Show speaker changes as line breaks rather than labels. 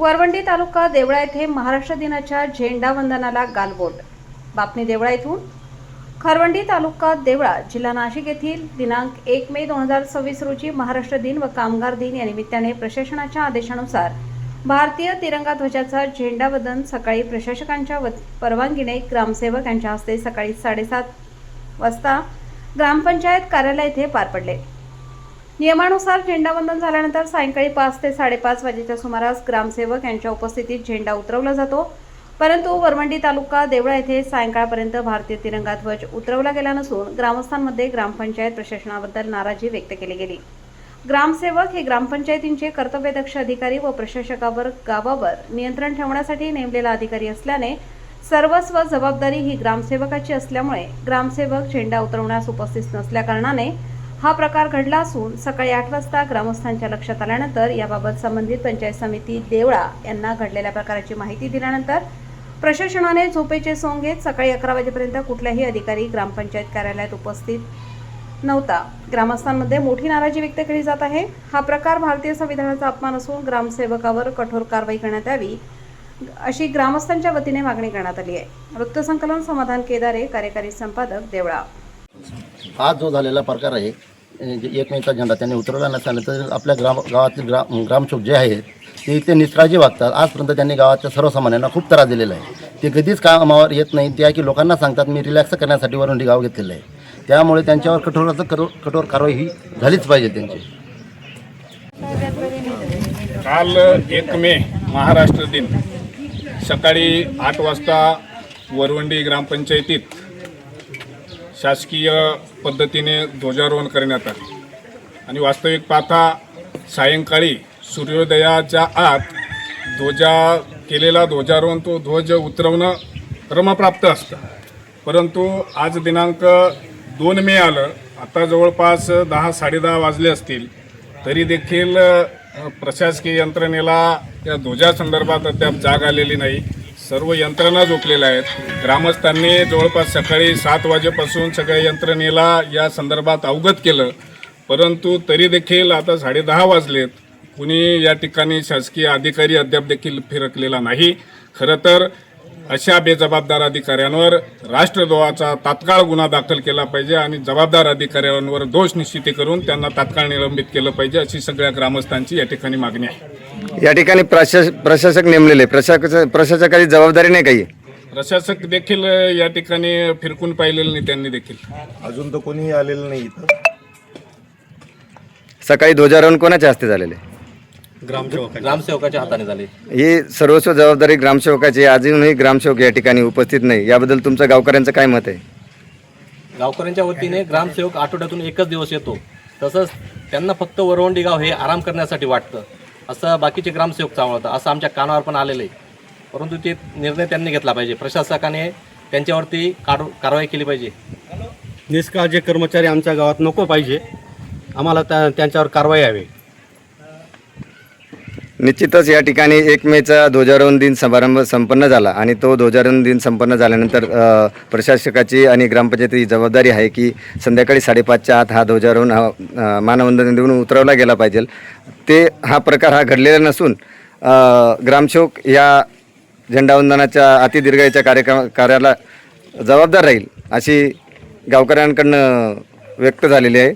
वरवंडी तालुका देवळा येथे महाराष्ट्र दिनाच्या झेंडा वंदनाला गालबोट। बातमी देवळा येथून। खरवंडी तालुका देवळा जिल्हा नाशिक येथील दिनांक 1 मे 2026 रोजी महाराष्ट्र दिन व कामगार दिन या निमित्ताने प्रशासनाच्या आदेशानुसार भारतीय तिरंगा ध्वजाचा झेंडा वंदन सकाळी प्रशासकांच्या परवानगीने ग्रामसेवक यांच्या हस्ते सकाळी 7:30 वाजता ग्रामपंचायत कार्यालय येथे पार पडले। नियमानुसार झेंडावंदन झाल्यानंतर सायंकाळी 5 ते 5:30 वाजेच्या सुमारास ग्रामसेवक यांच्या उपस्थितीत झेंडा उतरवला जातो। परंतु वरवंडी तालुका देवळा येथे सायंकाळपर्यंत भारतीय तिरंगा ध्वज उतरवला गेला नसून ग्रामस्थांमध्ये ग्रामपंचायत प्रशासनाबद्दल नाराजी व्यक्त केली गेली। ग्रामसेवक हे ग्रामपंचायतींचे कर्तव्यदक्ष अधिकारी व प्रशासकावर गावावर नियंत्रण ठेवण्यासाठी नेमलेला अधिकारी असल्याने सर्वस्व जबाबदारी ही ग्रामसेवकाची असल्यामुळे ग्रामसेवक झेंडा उतरवण्यास उपस्थित नसल्याकारणाने हा प्रकार घडला असून सकाळी 8 वाजता ग्रामस्थांच्या लक्षात आल्यानंतर याबाबत संबंधित पंचायत समिती देवळा यांना घडलेल्या प्रकाराची माहिती दिल्यानंतर प्रशासनाने झोपेचे सोंग घेत सकाळी 11 वाजेपर्यंत कुठलाही अधिकारी ग्रामपंचायत कार्यालयात उपस्थित नव्हता। ग्रामस्थांमध्ये मोठी नाराजी व्यक्त केली जात आहे। हा प्रकार भारतीय संविधानाचा अपमान असून ग्रामसेवकावर कठोर कारवाई करण्यात यावी अशी ग्रामस्थांच्या वतीने मागणी करण्यात आली आहे। वृत्तसंकलन समाधान केदारे, कार्यकारी संपादक देवळा।
आज जो झालेला प्रकार आहे, 1 मेचा झेंडा त्यांनी उतरवला नसल्यानंतर आपल्या गावातील ग्रामसेवक जे आहेत ते इथे निष्काळजी वागतात। आजपर्यंत त्यांनी गावाच्या सर्वसामान्यांना खूप त्रास दिलेला आहे। ते कधीच कामावर येत नाही, त्या की लोकांना सांगतात मी रिलॅक्स करण्यासाठी वरवंडी गाव घेतलेलं आहे। त्यामुळे त्यांच्यावर कठोर कारवाई ही झालीच पाहिजे त्यांची।
काल 1 मे महाराष्ट्र दिन सकाळी 8 वाजता वरवंडी ग्रामपंचायतीत शासकीय पद्धतीने ध्वजारोहण करण्यात आले आणि वास्तविक पाहता सायंकाळी सूर्योदयाच्या आत केलेला ध्वजारोहण तो ध्वज उतरवणं क्रमप्राप्त असतं। परंतु आज दिनांक 2 मे आलं, आता जवळपास 10-10:30 वाजले असतील, तरी देखील प्रशासकीय यंत्रणेला या ध्वजासंदर्भात अद्याप जाग आलेली नाही। सर्व यंत्रणा झोपलेल्या आहेत। ग्रामस्थांनी जवळपास सकाळी 7 वाजेपासून सगळ्या यंत्रणेला या संदर्भात अवगत केलं, परंतु तरी देखील आता 10:30 वाजलेत, कुणी या ठिकाणी शासकीय अधिकारी अद्याप देखील फिरकलेला नाही। खरं तर अशा बेजबाबदार अधिकाऱ्यांवर राष्ट्रद्रोहाचा तात्काळ गुन्हा दाखल केला पाहिजे आणि जबाबदार अधिकाऱ्यांवर दोष निश्चिती करून त्यांना तात्काळ निलंबित केलं पाहिजे अशी सगळ्या ग्रामस्थांची या ठिकाणी मागणी आहे।
या ठिकाणी प्रशासक नेमलेले, प्रशासकाची जबाबदारी नाही काही?
प्रशासक देखील या ठिकाणी फिरकून पाहिलेलं नाही त्यांनी देखील।
अजून तर कोणीही आलेलं नाही इथं।
सकाळी ध्वजारोहण कोणाच्या हस्ते झालेले?
ग्रामसेवकाच्या हाताने झाले।
ही सर्वस्व जबाबदारी ग्रामसेवकाची। अजूनही ग्रामसेवक या ठिकाणी उपस्थित नाही, याबद्दल तुमचं गावकऱ्यांचं काय मत आहे?
गावकऱ्यांच्या वतीने ग्रामसेवक आठवड्यातून एकच दिवस येतो, तसंच त्यांना फक्त वरवंडी गाव हे आराम करण्यासाठी वाटतं असं बाकीचे ग्रामसेवक चावळतात, असं आमच्या कानावर पण आलेलं आहे। परंतु ते निर्णय त्यांनी घेतला पाहिजे, प्रशासकाने त्यांच्यावरती कारवाई केली पाहिजे।
निष्काळजी कर्मचारी आमच्या गावात नको पाहिजे, आम्हाला त्यांच्यावर कारवाई हवी।
निश्चितच या ठिकाणी 1 मेचा ध्वजारोहण दिन समारंभ संपन्न झाला आणि तो ध्वजारोहण दिन संपन्न झाल्यानंतर प्रशासकाची आणि ग्रामपंचायतीची जबाबदारी आहे की संध्याकाळी 5:30च्या आत हा ध्वजारोहण मानवंदना देऊन उतरवला गेला पाहिजे। हा प्रकार हा घडलेला नसून ग्रामसेवक या झेंडावंदनाच्या अतिदीर्घाच्या कार्याला जबाबदार राहील अशी गावकऱ्यांकडून व्यक्त झालेली आहे।